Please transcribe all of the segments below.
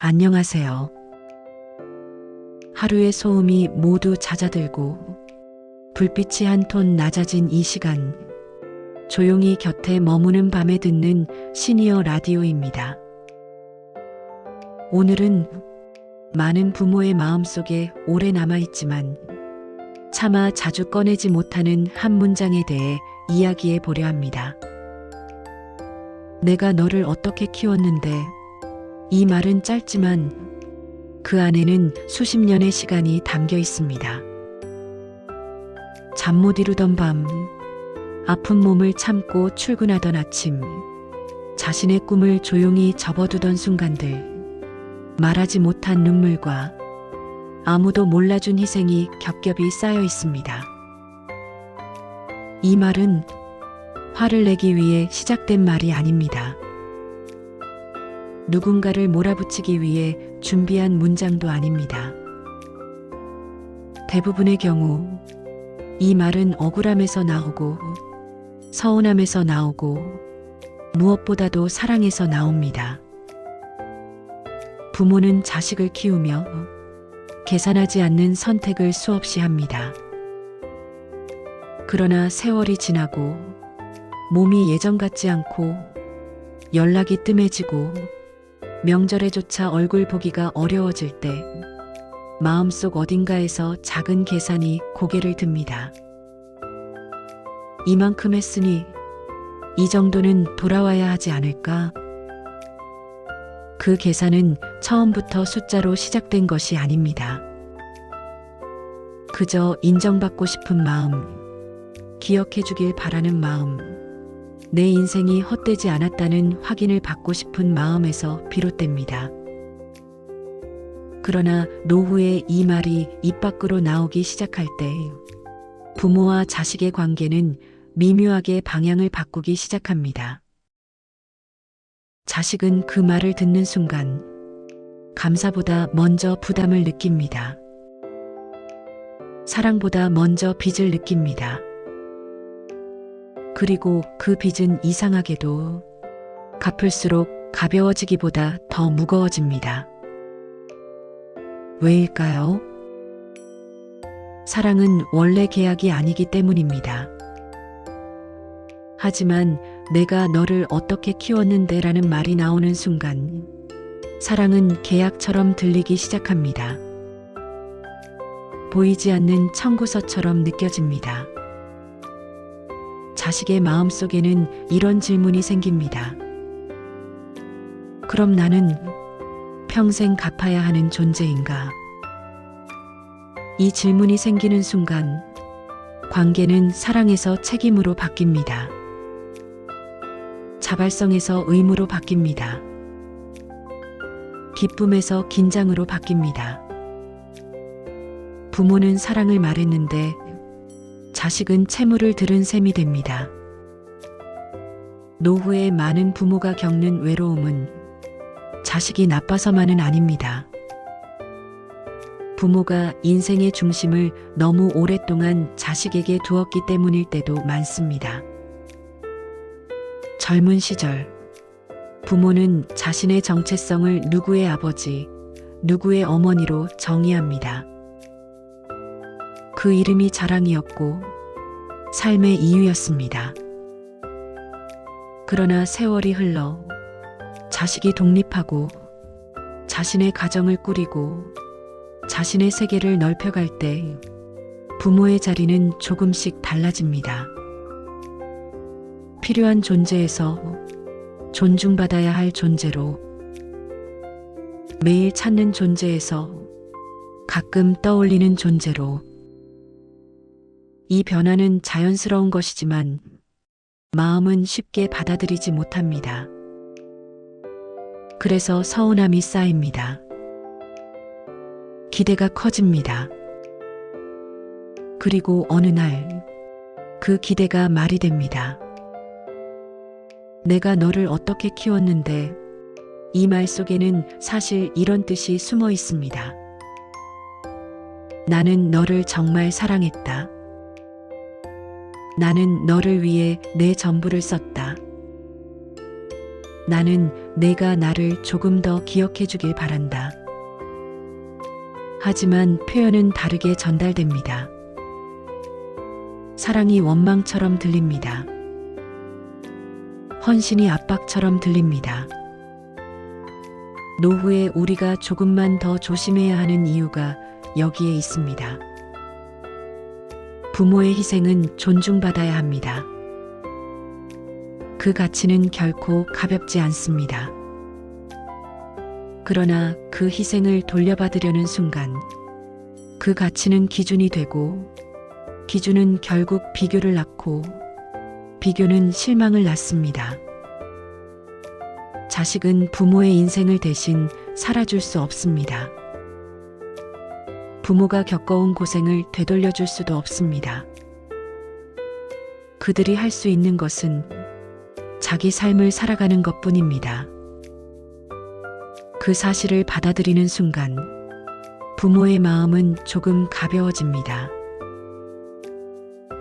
안녕하세요. 하루의 소음이 모두 잦아들고 불빛이 한 톤 낮아진 이 시간, 조용히 곁에 머무는 밤에 듣는 시니어 라디오입니다. 오늘은 많은 부모의 마음속에 오래 남아있지만 차마 자주 꺼내지 못하는 한 문장에 대해 이야기해 보려 합니다. 내가 너를 어떻게 키웠는데, 이 말은 짧지만 그 안에는 수십 년의 시간이 담겨 있습니다. 잠 못 이루던 밤, 아픈 몸을 참고 출근하던 아침, 자신의 꿈을 조용히 접어두던 순간들, 말하지 못한 눈물과 아무도 몰라준 희생이 겹겹이 쌓여 있습니다. 이 말은 화를 내기 위해 시작된 말이 아닙니다. 누군가를 몰아붙이기 위해 준비한 문장도 아닙니다. 대부분의 경우 이 말은 억울함에서 나오고 서운함에서 나오고 무엇보다도 사랑에서 나옵니다. 부모는 자식을 키우며 계산하지 않는 선택을 수없이 합니다. 그러나 세월이 지나고 몸이 예전 같지 않고 연락이 뜸해지고 명절에조차 얼굴 보기가 어려워질 때 마음속 어딘가에서 작은 계산이 고개를 듭니다. 이만큼 했으니 이 정도는 돌아와야 하지 않을까? 그 계산은 처음부터 숫자로 시작된 것이 아닙니다. 그저 인정받고 싶은 마음, 기억해 주길 바라는 마음, 내 인생이 헛되지 않았다는 확인을 받고 싶은 마음에서 비롯됩니다. 그러나 노후에 이 말이 입 밖으로 나오기 시작할 때 부모와 자식의 관계는 미묘하게 방향을 바꾸기 시작합니다. 자식은 그 말을 듣는 순간 감사보다 먼저 부담을 느낍니다. 사랑보다 먼저 빚을 느낍니다. 그리고 그 빚은 이상하게도 갚을수록 가벼워지기보다 더 무거워집니다. 왜일까요? 사랑은 원래 계약이 아니기 때문입니다. 하지만 내가 너를 어떻게 키웠는데 라는 말이 나오는 순간 사랑은 계약처럼 들리기 시작합니다. 보이지 않는 청구서처럼 느껴집니다. 자식의 마음속에는 이런 질문이 생깁니다. 그럼 나는 평생 갚아야 하는 존재인가? 이 질문이 생기는 순간 관계는 사랑에서 책임으로 바뀝니다. 자발성에서 의무로 바뀝니다. 기쁨에서 긴장으로 바뀝니다. 부모는 사랑을 말했는데 자식은 채무를 들은 셈이 됩니다. 노후에 많은 부모가 겪는 외로움은 자식이 나빠서만은 아닙니다. 부모가 인생의 중심을 너무 오랫동안 자식에게 두었기 때문일 때도 많습니다. 젊은 시절, 부모는 자신의 정체성을 누구의 아버지, 누구의 어머니로 정의합니다. 그 이름이 자랑이었고 삶의 이유였습니다. 그러나 세월이 흘러 자식이 독립하고 자신의 가정을 꾸리고 자신의 세계를 넓혀갈 때 부모의 자리는 조금씩 달라집니다. 필요한 존재에서 존중받아야 할 존재로, 매일 찾는 존재에서 가끔 떠올리는 존재로. 이 변화는 자연스러운 것이지만 마음은 쉽게 받아들이지 못합니다. 그래서 서운함이 쌓입니다. 기대가 커집니다. 그리고 어느 날 그 기대가 말이 됩니다. 내가 너를 어떻게 키웠는데, 이 말 속에는 사실 이런 뜻이 숨어 있습니다. 나는 너를 정말 사랑했다. 나는 너를 위해 내 전부를 썼다. 나는 내가 나를 조금 더 기억해 주길 바란다. 하지만 표현은 다르게 전달됩니다. 사랑이 원망처럼 들립니다. 헌신이 압박처럼 들립니다. 노후에 우리가 조금만 더 조심해야 하는 이유가 여기에 있습니다. 부모의 희생은 존중받아야 합니다. 그 가치는 결코 가볍지 않습니다. 그러나 그 희생을 돌려받으려는 순간 그 가치는 기준이 되고, 기준은 결국 비교를 낳고, 비교는 실망을 낳습니다. 자식은 부모의 인생을 대신 살아줄 수 없습니다. 부모가 겪어온 고생을 되돌려줄 수도 없습니다. 그들이 할 수 있는 것은 자기 삶을 살아가는 것뿐입니다. 그 사실을 받아들이는 순간 부모의 마음은 조금 가벼워집니다.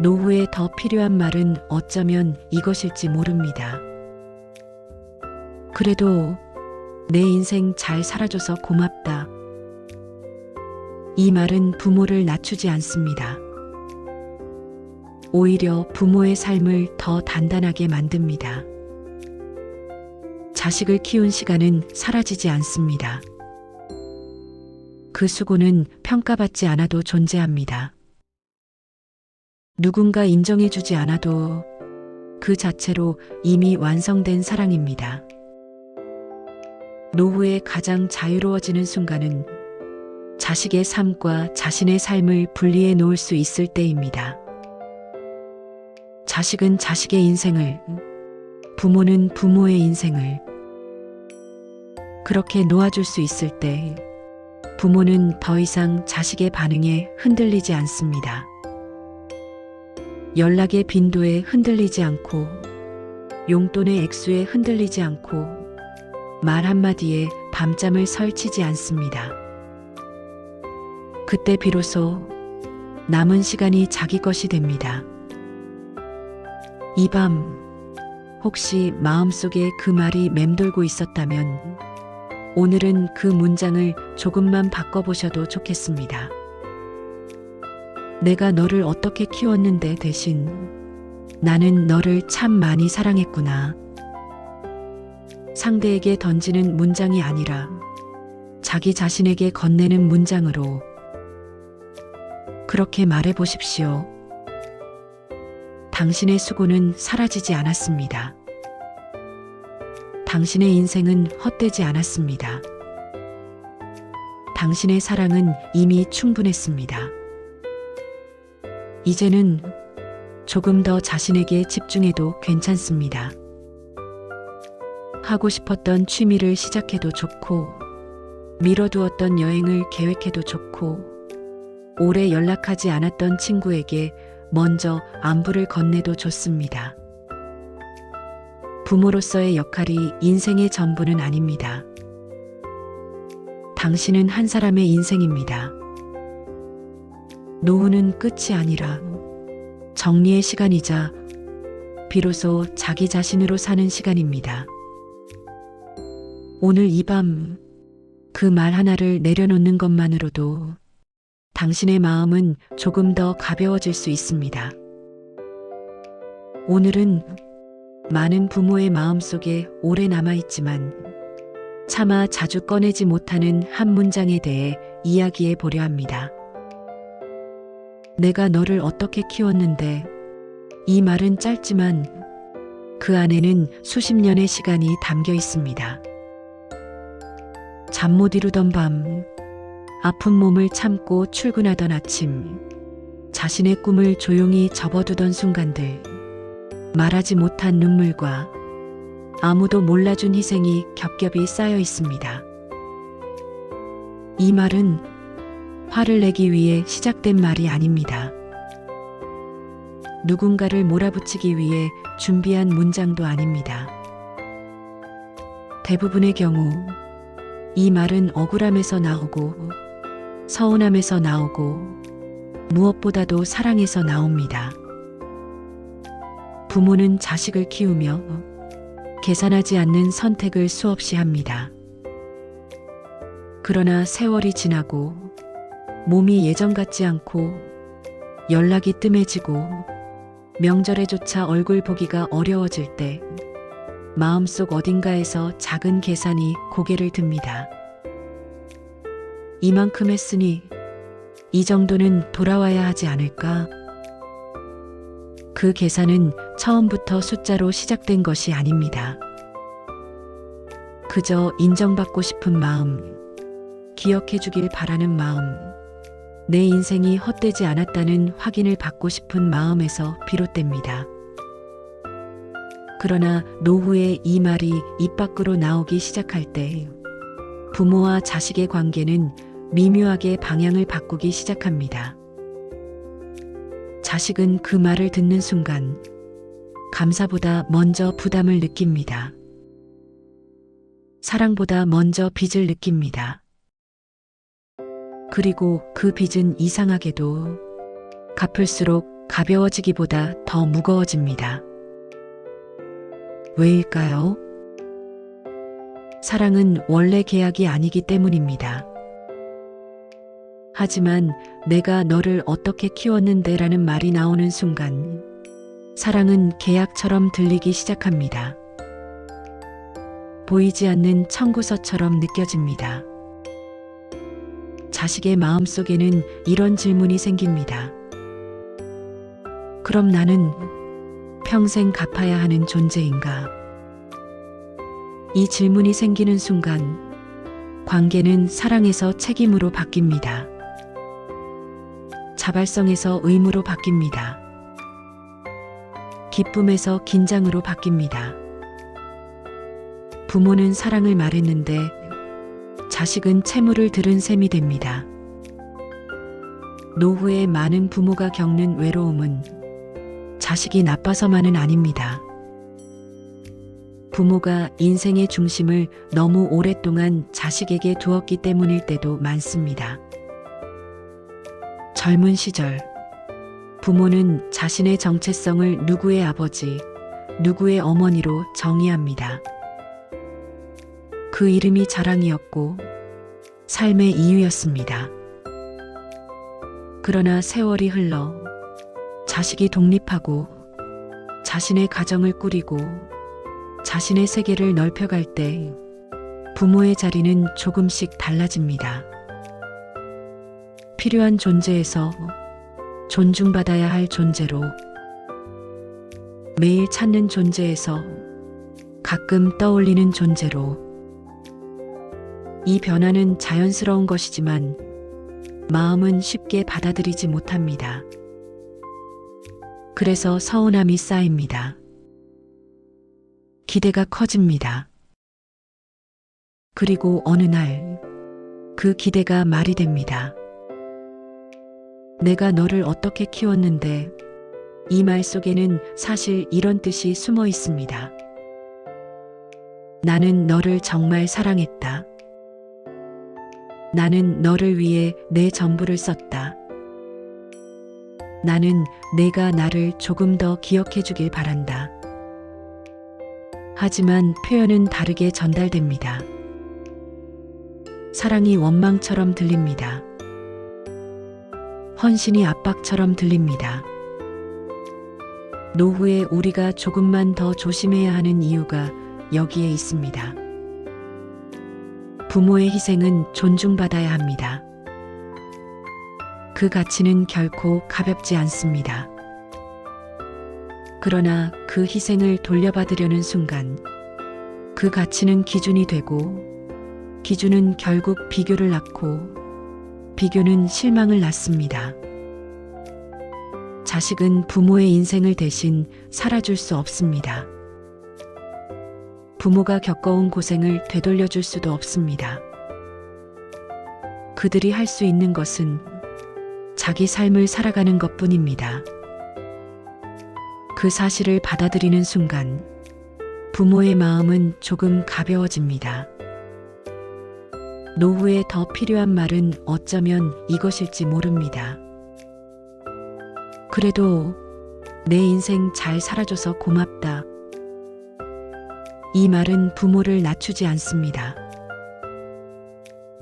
노후에 더 필요한 말은 어쩌면 이것일지 모릅니다. 그래도 내 인생 잘 살아줘서 고맙다. 이 말은 부모를 낮추지 않습니다. 오히려 부모의 삶을 더 단단하게 만듭니다. 자식을 키운 시간은 사라지지 않습니다. 그 수고는 평가받지 않아도 존재합니다. 누군가 인정해주지 않아도 그 자체로 이미 완성된 사랑입니다. 노후에 가장 자유로워지는 순간은 자식의 삶과 자신의 삶을 분리해 놓을 수 있을 때입니다. 자식은 자식의 인생을, 부모는 부모의 인생을 그렇게 놓아줄 수 있을 때 부모는 더 이상 자식의 반응에 흔들리지 않습니다. 연락의 빈도에 흔들리지 않고, 용돈의 액수에 흔들리지 않고, 말 한마디에 밤잠을 설치지 않습니다. 그때 비로소 남은 시간이 자기 것이 됩니다. 이 밤, 혹시 마음속에 그 말이 맴돌고 있었다면 오늘은 그 문장을 조금만 바꿔보셔도 좋겠습니다. 내가 너를 어떻게 키웠는데 대신 나는 너를 참 많이 사랑했구나. 상대에게 던지는 문장이 아니라 자기 자신에게 건네는 문장으로 그렇게 말해 보십시오. 당신의 수고는 사라지지 않았습니다. 당신의 인생은 헛되지 않았습니다. 당신의 사랑은 이미 충분했습니다. 이제는 조금 더 자신에게 집중해도 괜찮습니다. 하고 싶었던 취미를 시작해도 좋고, 미뤄두었던 여행을 계획해도 좋고, 오래 연락하지 않았던 친구에게 먼저 안부를 건네도 좋습니다. 부모로서의 역할이 인생의 전부는 아닙니다. 당신은 한 사람의 인생입니다. 노후는 끝이 아니라 정리의 시간이자 비로소 자기 자신으로 사는 시간입니다. 오늘 이 밤 그 말 하나를 내려놓는 것만으로도 당신의 마음은 조금 더 가벼워질 수 있습니다. 오늘은 많은 부모의 마음속에 오래 남아있지만 차마 자주 꺼내지 못하는 한 문장에 대해 이야기해 보려 합니다. 내가 너를 어떻게 키웠는데, 이 말은 짧지만 그 안에는 수십 년의 시간이 담겨 있습니다. 잠 못 이루던 밤, 아픈 몸을 참고 출근하던 아침, 자신의 꿈을 조용히 접어두던 순간들, 말하지 못한 눈물과 아무도 몰라준 희생이 겹겹이 쌓여 있습니다. 이 말은 화를 내기 위해 시작된 말이 아닙니다. 누군가를 몰아붙이기 위해 준비한 문장도 아닙니다. 대부분의 경우 이 말은 억울함에서 나오고, 서운함에서 나오고, 무엇보다도 사랑에서 나옵니다. 부모는 자식을 키우며 계산하지 않는 선택을 수없이 합니다. 그러나 세월이 지나고 몸이 예전 같지 않고 연락이 뜸해지고 명절에조차 얼굴 보기가 어려워질 때 마음속 어딘가에서 작은 계산이 고개를 듭니다. 이만큼 했으니 이 정도는 돌아와야 하지 않을까? 그 계산은 처음부터 숫자로 시작된 것이 아닙니다. 그저 인정받고 싶은 마음, 기억해 주길 바라는 마음, 내 인생이 헛되지 않았다는 확인을 받고 싶은 마음에서 비롯됩니다. 그러나 노후에 이 말이 입 밖으로 나오기 시작할 때 부모와 자식의 관계는 미묘하게 방향을 바꾸기 시작합니다. 자식은 그 말을 듣는 순간 감사보다 먼저 부담을 느낍니다. 사랑보다 먼저 빚을 느낍니다. 그리고 그 빚은 이상하게도 갚을수록 가벼워지기보다 더 무거워집니다. 왜일까요? 사랑은 원래 계약이 아니기 때문입니다. 하지만 내가 너를 어떻게 키웠는데 라는 말이 나오는 순간 사랑은 계약처럼 들리기 시작합니다. 보이지 않는 청구서처럼 느껴집니다. 자식의 마음속에는 이런 질문이 생깁니다. 그럼 나는 평생 갚아야 하는 존재인가? 이 질문이 생기는 순간 관계는 사랑에서 책임으로 바뀝니다. 자발성에서 의무로 바뀝니다. 기쁨에서 긴장으로 바뀝니다. 부모는 사랑을 말했는데 자식은 채무를 들은 셈이 됩니다. 노후에 많은 부모가 겪는 외로움은 자식이 나빠서만은 아닙니다. 부모가 인생의 중심을 너무 오랫동안 자식에게 두었기 때문일 때도 많습니다. 젊은 시절 부모는 자신의 정체성을 누구의 아버지, 누구의 어머니로 정의합니다. 그 이름이 자랑이었고 삶의 이유였습니다. 그러나 세월이 흘러 자식이 독립하고 자신의 가정을 꾸리고 자신의 세계를 넓혀갈 때 부모의 자리는 조금씩 달라집니다. 필요한 존재에서 존중받아야 할 존재로, 매일 찾는 존재에서 가끔 떠올리는 존재로. 이 변화는 자연스러운 것이지만 마음은 쉽게 받아들이지 못합니다. 그래서 서운함이 쌓입니다. 기대가 커집니다. 그리고 어느 날 그 기대가 말이 됩니다. 내가 너를 어떻게 키웠는데, 이 말 속에는 사실 이런 뜻이 숨어 있습니다. 나는 너를 정말 사랑했다. 나는 너를 위해 내 전부를 썼다. 나는 내가 나를 조금 더 기억해 주길 바란다. 하지만 표현은 다르게 전달됩니다. 사랑이 원망처럼 들립니다. 헌신이 압박처럼 들립니다. 노후에 우리가 조금만 더 조심해야 하는 이유가 여기에 있습니다. 부모의 희생은 존중받아야 합니다. 그 가치는 결코 가볍지 않습니다. 그러나 그 희생을 돌려받으려는 순간 그 가치는 기준이 되고, 기준은 결국 비교를 낳고, 비교는 실망을 낳습니다. 자식은 부모의 인생을 대신 살아줄 수 없습니다. 부모가 겪어온 고생을 되돌려줄 수도 없습니다. 그들이 할 수 있는 것은 자기 삶을 살아가는 것뿐입니다. 그 사실을 받아들이는 순간 부모의 마음은 조금 가벼워집니다. 노후에 더 필요한 말은 어쩌면 이것일지 모릅니다. 그래도 내 인생 잘 살아줘서 고맙다. 이 말은 부모를 낮추지 않습니다.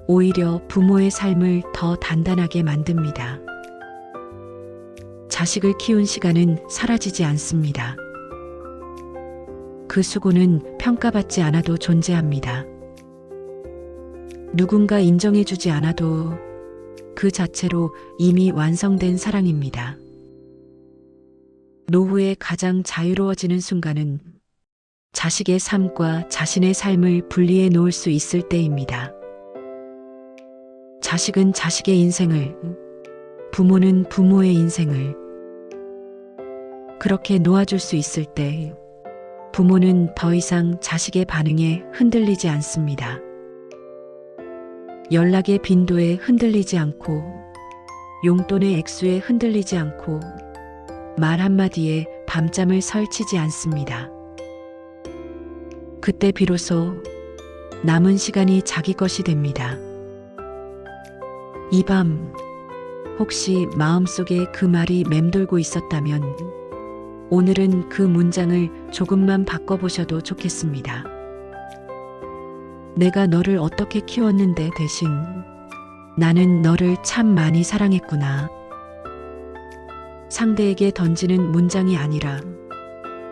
오히려 부모의 삶을 더 단단하게 만듭니다. 자식을 키운 시간은 사라지지 않습니다. 그 수고는 평가받지 않아도 존재합니다. 누군가 인정해주지 않아도 그 자체로 이미 완성된 사랑입니다. 노후에 가장 자유로워지는 순간은 자식의 삶과 자신의 삶을 분리해 놓을 수 있을 때입니다. 자식은 자식의 인생을, 부모는 부모의 인생을 그렇게 놓아줄 수 있을 때 부모는 더 이상 자식의 반응에 흔들리지 않습니다. 연락의 빈도에 흔들리지 않고 용돈의 액수에 흔들리지 않고 말 한마디에 밤잠을 설치지 않습니다. 그때 비로소 남은 시간이 자기 것이 됩니다. 이 밤 혹시 마음속에 그 말이 맴돌고 있었다면 오늘은 그 문장을 조금만 바꿔보셔도 좋겠습니다. 내가 너를 어떻게 키웠는데 대신 나는 너를 참 많이 사랑했구나. 상대에게 던지는 문장이 아니라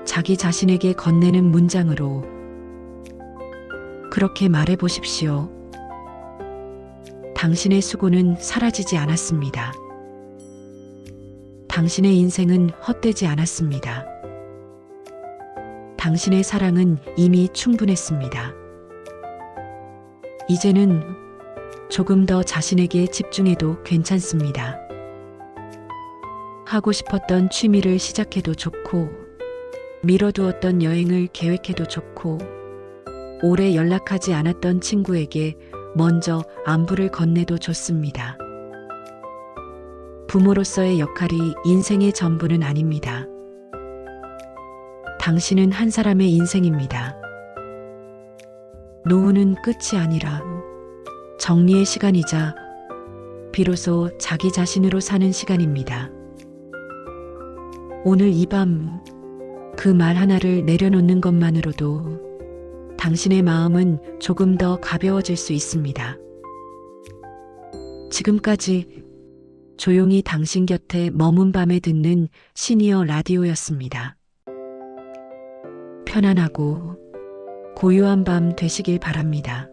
자기 자신에게 건네는 문장으로 그렇게 말해 보십시오. 당신의 수고는 사라지지 않았습니다. 당신의 인생은 헛되지 않았습니다. 당신의 사랑은 이미 충분했습니다. 이제는 조금 더 자신에게 집중해도 괜찮습니다. 하고 싶었던 취미를 시작해도 좋고, 미뤄두었던 여행을 계획해도 좋고, 오래 연락하지 않았던 친구에게 먼저 안부를 건네도 좋습니다. 부모로서의 역할이 인생의 전부는 아닙니다. 당신은 한 사람의 인생입니다. 노후는 끝이 아니라 정리의 시간이자 비로소 자기 자신으로 사는 시간입니다. 오늘 이 밤 그 말 하나를 내려놓는 것만으로도 당신의 마음은 조금 더 가벼워질 수 있습니다. 지금까지 조용히 당신 곁에 머문 밤에 듣는 시니어 라디오였습니다. 편안하고 고요한 밤 되시길 바랍니다.